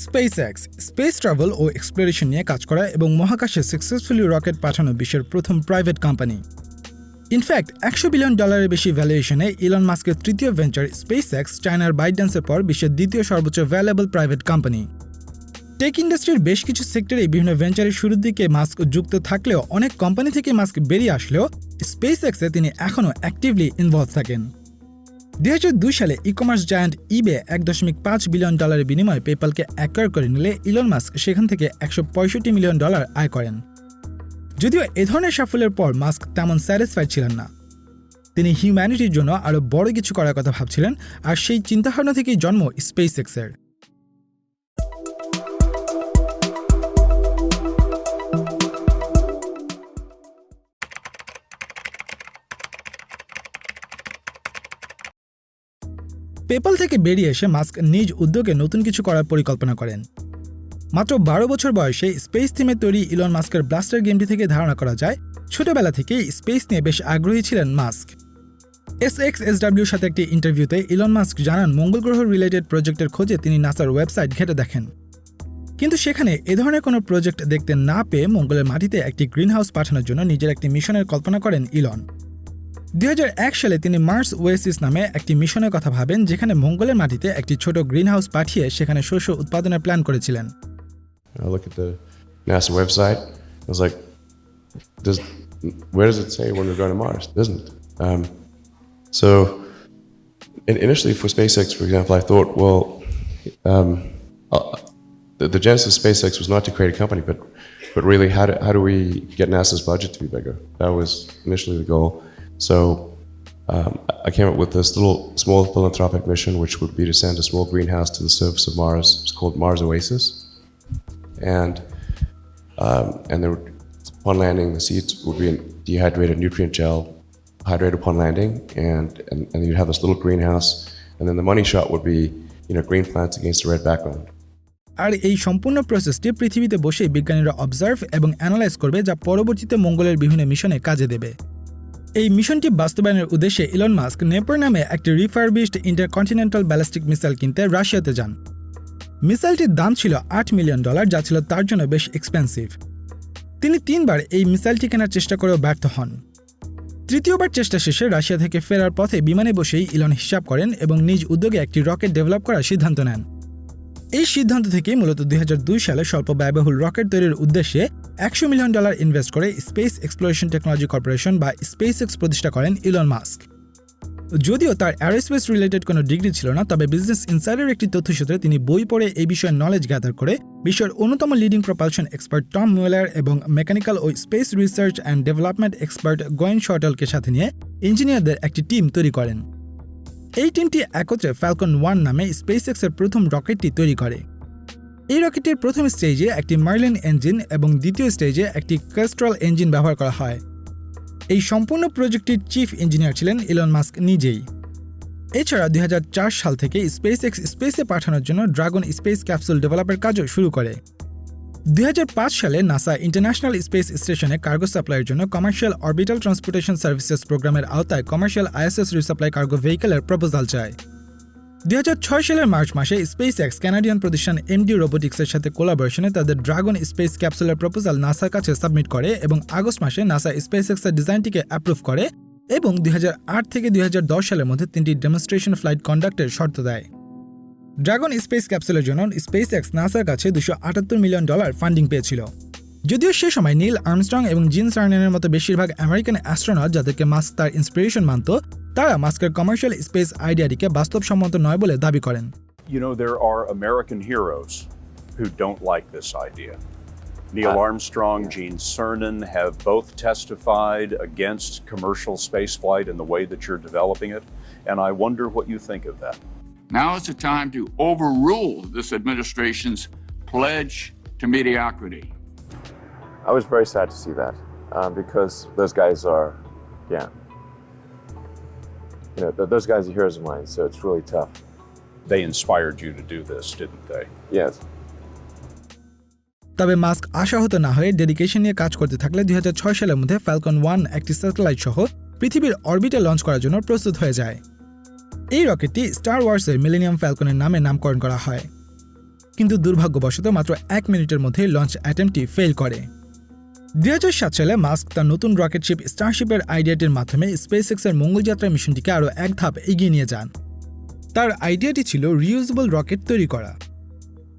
SpaceX space travel ও exploration নিয়ে কাজ করা এবং মহাকাশে সাকসেসফুলি রকেট পাঠানো বিশ্বের প্রথম প্রাইভেট কোম্পানি। ইনফ্যাক্ট $100 বিলিয়ন বেশি ভ্যালুয়েশনে ইলন মাস্কের তৃতীয় ভেঞ্চার SpaceX চায়নার বাইডেন্সের পর বিশ্বের দ্বিতীয় সর্বোচ্চ ভ্যালুয়েবল প্রাইভেট কোম্পানি। টেক ইন্ডাস্ট্রির বেশ কিছু সেক্টরে বিভিন্ন ভেঞ্চারের শুরুর দিকে মাস্ক যুক্ত থাকলেও অনেক কোম্পানি থেকে মাস্ক বেরিয়ে আসলেও SpaceX-এ তিনি এখনও অ্যাক্টিভলি ইনভলভ থাকেন। 2002 সালে ই-কমার্স জায়ান্ট ইবে $1.5 বিলিয়ন বিনিময়ে পেপ্যালকে অ্যাকোয়ার করে নিলে ইলন মাস্ক সেখান থেকে $165 মিলিয়ন আয় করেন। যদিও এ ধরনের সাফল্যের পর মাস্ক তেমন স্যাটিসফাইড ছিলেন না। তিনি হিউম্যানিটির জন্য আরও বড় কিছু করার কথা ভাবছিলেন, আর সেই চিন্তাভাবনা থেকেই জন্ম SpaceX-এর। পেপ্যাল থেকে বেরিয়ে এসে মাস্ক নিজ উদ্যোগে নতুন কিছু করার পরিকল্পনা করেন। মাত্র 12 বছর বয়সে স্পেস থিমে তৈরি ইলন মাস্কের ব্লাস্টার গেমটি থেকে ধারণা করা যায় ছোটবেলা থেকেই স্পেস নিয়ে বেশ আগ্রহী ছিলেন মাস্ক। SXSW-র সাথে একটি ইন্টারভিউতে ইলন মাস্ক জানান মঙ্গল গ্রহ রিলেটেড প্রজেক্টের খোঁজে তিনি নাসার ওয়েবসাইট ঘেঁটে দেখেন, কিন্তু সেখানে এ ধরনের কোনো প্রজেক্ট দেখতে না পেয়ে মঙ্গলের মাটিতে একটি গ্রিনহাউস পাঠানোর জন্য নিজের একটি মিশনের কল্পনা করেন ইলন। 2001 সালে তিনি মার্স ওয়েসিস নামে একটি মিশনের কথা ভাবেন, যেখানে মঙ্গলের মাটিতে একটি ছোট গ্রিনহাউস পাঠিয়ে সেখানে শস্য উৎপাদনের প্ল্যান করেছিলেন। I look at the NASA website. I was like, where does it say when we're going to Mars? It doesn't. So initially for SpaceX, for example, I thought, well, the genesis of SpaceX was not to create a company, but really how do we get NASA's budget to be bigger? That was initially the goal. So I came up with this small philanthropic mission, which would be to send a small greenhouse to the surface of Mars. It's called Mars Oasis. And there would, upon landing, the seeds would be in dehydrated nutrient gel, hydrated upon landing, and you'd have this little greenhouse, and then the money shot would be, green plants against a red background. আর এই সম্পূর্ণ প্রসেসটি পৃথিবীতে বসে বিজ্ঞানীরা observe এবং analyse করবে, যা পরবর্তীতে মঙ্গলের বিভিন্ন মিশনে কাজে দেবে। এই মিশনটি বাস্তবায়নের উদ্দেশ্যে ইলন মাস্ক নেপার নামে একটি রিফারবিশড ইন্টারকন্টিনেন্টাল ব্যালিস্টিক মিসাইল কিনতে রাশিয়াতে যান। মিসাইলটির দাম ছিল $8 মিলিয়ন, যা ছিল তার জন্য বেশ এক্সপেন্সিভ। তিনি 3 বার এই মিসাইলটি কেনার চেষ্টা করেও ব্যর্থ হন। তৃতীয়বার চেষ্টা শেষে রাশিয়া থেকে ফেরার পথে বিমানে বসেই ইলন হিসাব করেন এবং নিজ উদ্যোগে একটি রকেট ডেভেলপ করার সিদ্ধান্ত নেন। এই সিদ্ধান্ত থেকেই মূলত 2002 সালে স্বল্প ব্যয়বহুল রকেট তৈরির উদ্দেশ্যে $100 মিলিয়ন ইনভেস্ট করে স্পেস এক্সপ্লোরেশন টেকনোলজি কর্পোরেশন বা SpaceX প্রতিষ্ঠা করেন ইলন মাস্ক। যদিও তার অ্যারোস্পেস রিলেটেড কোনো ডিগ্রি ছিল না, তবে বিজনেস ইনসাইডারের একটি তথ্যসূত্রে তিনি বই পড়ে এই বিষয়ে নলেজ গ্যাদার করে বিশ্বের অন্যতম leading propulsion expert Tom Mueller এবং মেকানিক্যাল ও space research and development expert Gwynne শর্টেলকে সাথে নিয়ে ইঞ্জিনিয়ারদের একটি টিম তৈরি করেন। এই টিমটি একত্রে ফ্যালকন 1 নামে SpaceX-এর প্রথম রকেটটি তৈরি করে। এই রকেটের প্রথম স্টেজে একটি মার্লিন ইঞ্জিন এবং দ্বিতীয় স্টেজে একটি কেস্ট্রল ইঞ্জিন ব্যবহার করা হয়। এই সম্পূর্ণ প্রজেক্টটির চিফ ইঞ্জিনিয়ার ছিলেন ইলন মাস্ক নিজেই। এছাড়া 2004 সাল থেকে SpaceX স্পেসে পাঠানোর জন্য ড্রাগন স্পেস ক্যাপসুল ডেভেলপের কাজও শুরু করে। 2005 সালে নাসা ইন্টারন্যাশনাল স্পেস স্টেশনে কার্গো সাপ্লাইয়ের জন্য কমার্শিয়াল অরবিটাল ট্রান্সপোর্টেশন সার্ভিসেস প্রোগ্রামের আওতায় commercial ISS resupply cargo ভেহিকেলের proposal চায়। 2006 সালের মার্চ মাসে SpaceX কানাডিয়ান প্রতিষ্ঠান MD রোবোটিক্সের সাথে কোলাবোরেশনে তাদের ড্রাগন স্পেস ক্যাপসুলের প্রপোজাল নাসার কাছে সাবমিট করে এবং আগস্ট মাসে নাসা SpaceX-এর ডিজাইনটিকে অ্যাপ্রুভ করে এবং 2008 থেকে 2010 সালের মধ্যে 3টি ডেমনস্ট্রেশন ফ্লাইট কন্ডাক্টের শর্ত দেয়। ড্রাগন স্পেস ক্যাপসুলের জন্য SpaceX নাসার কাছে $278 মিলিয়ন ফান্ডিং পেয়েছিল। যদিও সে সময় নীল আর্মস্ট্রং এবং জিন সার্নেনের মতো বেশিরভাগ আমেরিকান অ্যাস্ট্রোনট, যাদেরকে মাস্ক তার ইন্সপিরেশন মানত, তারা মাস্কের কমার্শিয়াল স্পেস আইডিয়াটিকে বাস্তবসম্মত নয় বলে দাবি করেন। There are American heroes who don't like this idea. Neil Armstrong, Gene Cernan have both testified against commercial spaceflight in the way that you're developing it, and I wonder what you think of that. Now is the time to overrule this administration's pledge to mediocrity. I was very sad to see that because those guys are, those guys are heroes of mine, so it's really tough. They inspired you to do this, didn't they? Yes. তবে mask আশাহত না হয়ে dedication নিয়ে কাজ করতে থাকলে 2006 সালের মধ্যে ফ্যালকন 1 একটি স্যাটেলাইট সহ পৃথিবীর অরবিটে লঞ্চ করার জন্য প্রস্তুত হয়ে যায়। এই রকেটটি স্টার ওয়ার্সের মিলেনিয়াম ফ্যালকনের নামে নামকরণ করা হয়। কিন্তু দুর্ভাগ্যবশত মাত্র 1 মিনিটের মধ্যে লঞ্চ অ্যাটেম্পটি ফেল করে। 2007 সালে মাস্ক তার নতুন রকেটশিপ স্টারশিপের আইডিয়াটির মাধ্যমে স্পেসএক্সের মঙ্গলযাত্রা মিশনটিকে আরও এক ধাপ এগিয়ে নিয়ে যান। তার আইডিয়াটি ছিল রিউজেবল রকেট তৈরি করা।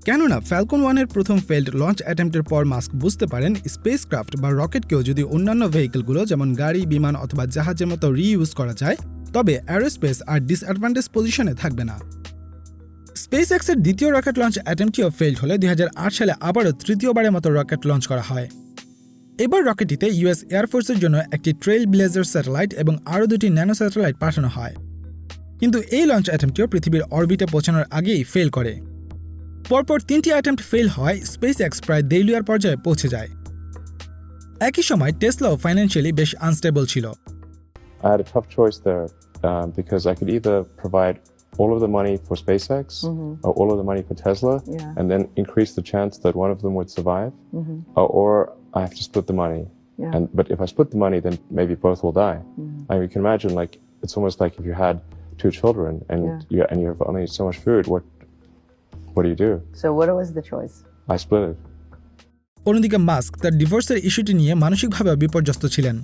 কেননা ফ্যালকন 1-এর প্রথম ফেল্ড লঞ্চ অ্যাটেম্পটের পর মাস্ক বুঝতে পারেন স্পেসক্রাফট বা রকেটকেও যদি অন্যান্য ভেহিকেলগুলো যেমন গাড়ি, বিমান অথবা জাহাজের মতো রিইউজ করা যায়, তবে অ্যারোস্পেস আর ডিসঅ্যাডভান্টেজ পজিশনে থাকবে না। স্পেসএক্সের দ্বিতীয় রকেট লঞ্চ অ্যাটেম্পটিও ফেল্ড হলে 2008 সালে আবারও তৃতীয়বারের মতো রকেট লঞ্চ করা হয়। এবার রকেটটিতে ইউএস এয়ারফোর্সের জন্য একটি ট্রেইল ব্লেজার স্যাটেলাইট এবং আরও 2টি ন্যানো স্যাটেলাইট পাঠানো হয়। কিন্তু এই লঞ্চ অ্যাটেম্পটিও পৃথিবীর অরবিটে পৌঁছানোর আগেই ফেল করে। পরপর 3টি অ্যাটেম্পট ফেল হয় স্পেসএক্স প্রায় দেউলিয়ার পর্যায়ে পৌঁছে যায়। একই সময় টেসলাও ফাইন্যান্সিয়ালি বেশ আনস্টেবল ছিল। I had a tough choice there because I could either provide all of the money for SpaceX or all of the money for Tesla and then increase the chance that one of them would survive, or I have to split the money. But if I split the money, then maybe both will die. I mean, you can imagine, like, it's almost like if you had 2 children and you have only so much food, what do you do? So what was the choice? I split it. অন্যদিকে mask তার ডিভোর্সের ইস্যুটি নিয়ে মানসিকভাবে বিপর্যস্ত ছিলেন।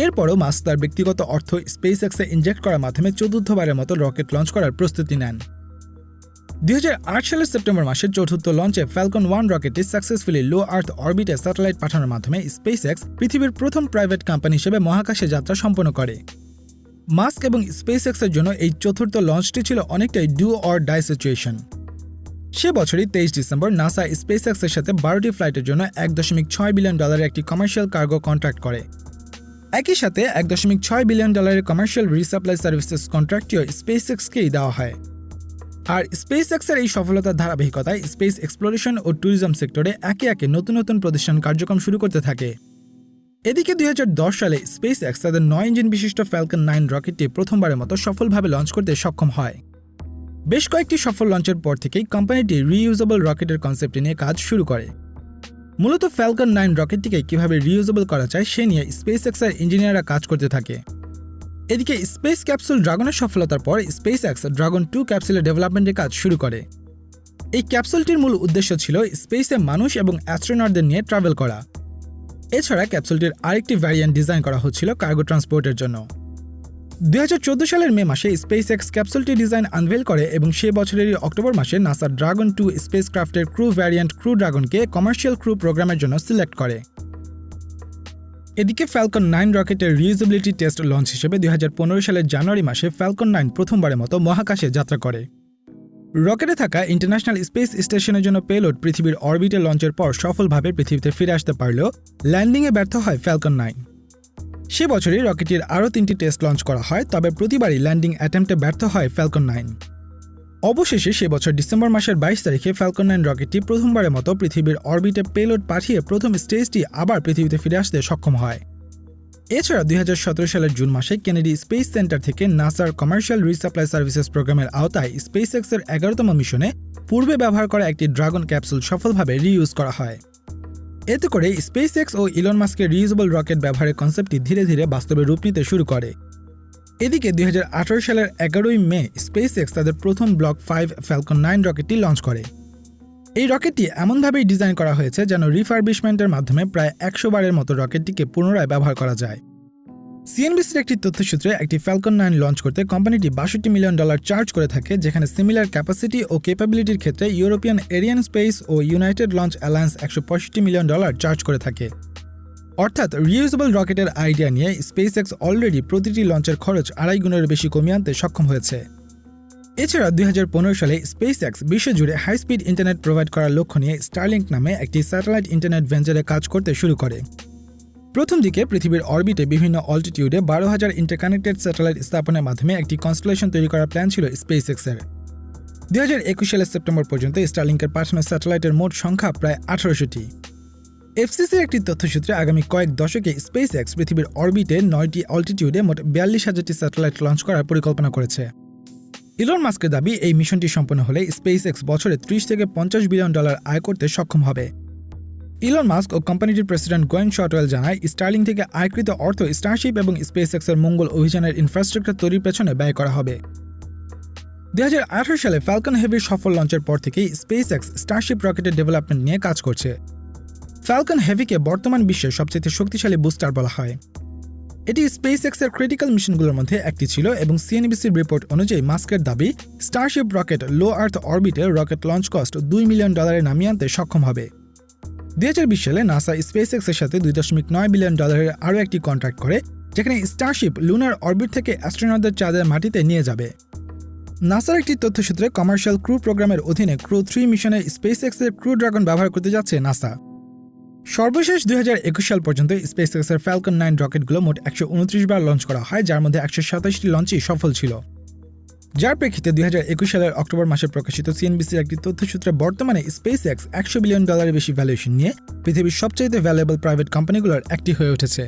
এরপরও mask তার ব্যক্তিগত অর্থ স্পেসএক্সে ইনজেক্ট করার মাধ্যমে 4র্থবারের মতো রকেট লঞ্চ করার প্রস্তুতি নেন। 2008 সালের সেপ্টেম্বর মাসে 4র্থ লঞ্চে ফ্যালকন 1 রকেটটি সাকসেসফুলি লো আর্থ অরবিটে স্যাটেলাইট পাঠানোর মাধ্যমে স্পেসএক্স পৃথিবীর প্রথম প্রাইভেট কোম্পানি হিসেবে মহাকাশে যাত্রা সম্পন্ন করে। মাস্ক এবং স্পেসএক্সের জন্য এই 4র্থ লঞ্চটি ছিল অনেকটাই ডু অর ডাই সিচুয়েশন। সে বছরই 23 ডিসেম্বর নাসা স্পেসএক্সের সাথে 12টি ফ্লাইটের জন্য $1.6 বিলিয়ন একটি কমার্শিয়াল কার্গো কন্ট্রাক্ট করে। একই সাথে $1.6 বিলিয়ন কমার্শিয়াল রিসাপ্লাই সার্ভিসেস কন্ট্রাক্টটিও স্পেসএক্সকেই দেওয়া হয়। আর স্পেসএক্সের এই সফলতার ধারাবাহিকতায় স্পেস এক্সপ্লোরেশন ও ট্যুরিজম সেক্টরে একে একে নতুন নতুন প্রতিষ্ঠান কার্যক্রম শুরু করতে থাকে। এদিকে 2010 সালে স্পেসএক্স তাদের 9 ইঞ্জিন বিশিষ্ট ফ্যালকন 9 রকেটটি প্রথমবারের মতো সফলভাবে লঞ্চ করতে সক্ষম হয়। বেশ কয়েকটি সফল লঞ্চের পর থেকেই কোম্পানিটি রিইউজেবল রকেটের কনসেপ্ট নিয়ে কাজ শুরু করে। মূলত ফ্যালকন 9 রকেটটিকে কিভাবে রিইউজেবল করা যায় সে নিয়ে স্পেসএক্সের ইঞ্জিনিয়াররা কাজ করতে থাকে। এদিকে স্পেস ক্যাপসুল ড্রাগনের সফলতার পর স্পেসএক্স ড্রাগন 2 ক্যাপসুলের ডেভেলপমেন্টের কাজ শুরু করে। এই ক্যাপসুলটির মূল উদ্দেশ্য ছিল স্পেসে মানুষ এবং অ্যাস্ট্রোনটদের নিয়ে ট্রাভেল করা। এছাড়া ক্যাপসুলটির আরেকটি ভ্যারিয়েন্ট ডিজাইন করা হচ্ছিল কার্গো ট্রান্সপোর্টের জন্য। 2014 সালের মে মাসে স্পেসএক্স ক্যাপসুলটি ডিজাইন আনভেল করে এবং সে বছরেরই অক্টোবর মাসে নাসার ড্রাগন 2 স্পেসক্রাফটের ক্রু ভ্যারিয়েন্ট ক্রু ড্রাগনকে কমার্শিয়াল ক্রু প্রোগ্রামের জন্য সিলেক্ট করে। এদিকে ফ্যালকন 9 রকেটের রিউজেবিলিটি টেস্ট লঞ্চ হিসেবে 2015 সালের জানুয়ারি মাসে ফ্যালকন 9 প্রথমবারের মতো মহাকাশে যাত্রা করে। রকেটে থাকা ইন্টারন্যাশনাল স্পেস স্টেশনের জন্য পেলোড পৃথিবীর অরবিটে লঞ্চের পর সফলভাবে পৃথিবীতে ফিরে আসতে পারলেও ল্যান্ডিংয়ে ব্যর্থ হয় ফ্যালকন 9। সে বছরই রকেটটির আরও 3টি টেস্ট লঞ্চ করা হয়, তবে প্রতিবারই ল্যান্ডিং অ্যাটেম্পটে ব্যর্থ হয় ফ্যালকন 9। অবশেষে সে বছর ডিসেম্বর মাসের 22 তারিখে ফ্যালকন 9 রকেটটি প্রথমবারের মতো পৃথিবীর অরবিটে পেলোড পাঠিয়ে প্রথম স্টেজটি আবার পৃথিবীতে ফিরে আসতে সক্ষম হয়। এছাড়া 2017 সালের জুন মাসে কেনেডি স্পেস সেন্টার থেকে নাসার কমার্শিয়াল রিসাপ্লাই সার্ভিসেস প্রোগ্রামের আওতায় স্পেসএক্সের 11তম মিশনে পূর্বে ব্যবহার করা একটি ড্রাগন ক্যাপসুল সফলভাবে রিইউজ করা হয়। এতে করে স্পেসএক্স ও ইলন মাস্কের রিইউজেবল রকেট ব্যবহারের কনসেপ্টটি ধীরে ধীরে বাস্তবে রূপ নিতে শুরু করে। এদিকে 2018 সালের 11ই মে স্পেসএক্স তাদের প্রথম ব্লক 5 ফ্যালকন 9 রকেটটি লঞ্চ করে। এই রকেটটি এমনভাবেই ডিজাইন করা হয়েছে যেন রিফারবিশমেন্টের মাধ্যমে প্রায় 100 বারের মতো রকেটটিকে পুনরায় ব্যবহার করা যায়। সিএনবিসির একটি তথ্যসূত্রে একটি ফ্যালকন 9 লঞ্চ করতে কোম্পানিটি $62 মিলিয়ন চার্জ করে থাকে, যেখানে সিমিলার ক্যাপাসিটি ও ক্যাপাবিলিটির ক্ষেত্রে ইউরোপিয়ান এরিয়ান স্পেস ও United Launch Alliance $165 million charge করে থাকে। অর্থাৎ রিইউজেবল রকেটের আইডিয়া নিয়ে স্পেসএক্স অলরেডি প্রতিটি লঞ্চের খরচ 2.5 গুণের বেশি কমিয়ে আনতে সক্ষম হয়েছে। এছাড়া 2015 সালে স্পেসএক্স বিশ্বজুড়ে হাই স্পিড ইন্টারনেট প্রোভাইড করার লক্ষ্য নিয়ে স্টারলিংক নামে একটি স্যাটেলাইট ইন্টারনেট ভেঞ্চারে কাজ করতে শুরু করে। প্রথম দিকে পৃথিবীর অরবিটে বিভিন্ন অল্টিটিউডে 12,000 ইন্টারকানেক্টেড স্যাটেলাইট স্থাপনের মাধ্যমে একটি কনস্টেলেশন তৈরি করার প্ল্যান ছিল স্পেসএক্সের। 2021 সালের সেপ্টেম্বর পর্যন্ত স্টারলিংকের পাঠানো স্যাটেলাইটের মোট সংখ্যা প্রায় 1800টি। এফসিসির একটি তথ্যসূত্রে আগামী কয়েক দশকে স্পেসএক্স পৃথিবীর অরবিটে 9টি অল্টিটিউডে মোট 42,000টি স্যাটেলাইট লঞ্চ করার পরিকল্পনা করেছে। ইলন মাস্কের দাবি এই মিশনটি সম্পন্ন হলে স্পেসএক্স বছরে $30 থেকে $50 বিলিয়ন আয় করতে সক্ষম হবে। ইলন মাস্ক ও কোম্পানিটির প্রেসিডেন্ট গোয়েন শটওয়েল জানায়, স্টারলিংক থেকে আয়কৃত অর্থ স্টারশিপ এবং স্পেসএক্সের মঙ্গল অভিযানের ইনফ্রাস্ট্রাকচার তৈরির পেছনে ব্যয় করা হবে। 2018 সালে ফ্যালকন হেভির সফল লঞ্চের পর থেকেই স্পেস এক্স স্টারশিপ রকেটের ডেভেলপমেন্ট নিয়ে কাজ করছে। ফ্যালকন হেভিকে বর্তমান বিশ্বের সবচেয়ে শক্তিশালী বুস্টার বলা হয়। এটি স্পেস এক্সের ক্রিটিক্যাল মিশনগুলোর মধ্যে একটি ছিল এবং সিএনবিসির রিপোর্ট অনুযায়ী মাস্কের দাবি স্টারশিপ রকেট লো আর্থ অরবিটে রকেট লঞ্চ কস্ট $2 মিলিয়ন নামিয়ে আনতে সক্ষম হবে। 2020 সালে নাসা স্পেস এক্সের সাথে $2.9 বিলিয়ন আরও একটি কন্ট্রাক্ট করে, যেখানে স্টারশিপ লুনার অরবিট থেকে অ্যাস্ট্রোনটদের চাঁদের মাটিতে নিয়ে যাবে। নাসার একটি তথ্যসূত্রে কমার্শিয়াল ক্রু প্রোগ্রামের অধীনে ক্রু 3 মিশনে স্পেস এক্সের ক্রু ড্রাগন ব্যবহার করতে যাচ্ছে নাসা। সর্বশেষ 2021 সাল পর্যন্ত স্পেস এক্সের ফ্যালকন 9 রকেটগুলো মোট 129 বার লঞ্চ করা হয়, যার মধ্যে 127টি লঞ্চই সফল ছিল। যার প্রেক্ষিতে 2021 সালের অক্টোবর মাসে প্রকাশিত সিএনবিসির একটি তথ্যসূত্রে বর্তমানে স্পেস এক্স $100 বিলিয়ন বেশি ভ্যালুয়েশন নিয়ে পৃথিবীর সবচেয়ে ভ্যালুয়েবল প্রাইভেট কোম্পানিগুলোর একটি হয়ে উঠেছে।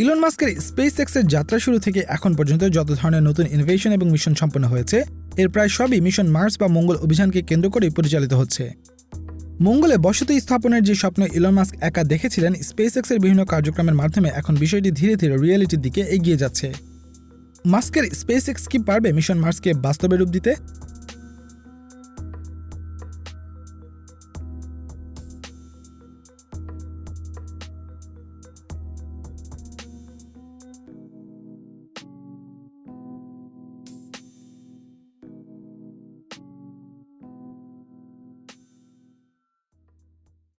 ইলন মাস্কের স্পেস এক্সের যাত্রা শুরু থেকে এখন পর্যন্ত যত ধরনের নতুন ইনোভেশন এবং মিশন সম্পন্ন হয়েছে, এর প্রায় সবই মিশন মার্স বা মঙ্গল অভিযানকে কেন্দ্র করেই পরিচালিত হচ্ছে। মঙ্গলে বসতি স্থাপনের যে স্বপ্ন ইলন মাস্ক একা দেখেছিলেন, স্পেস এক্সের বিভিন্ন কার্যক্রমের মাধ্যমে এখন বিষয়টি ধীরে ধীরে রিয়েলিটির দিকে এগিয়ে যাচ্ছে। মাস্কের স্পেস এক্স কি পারবে মিশন মার্সকে বাস্তবে রূপ দিতে?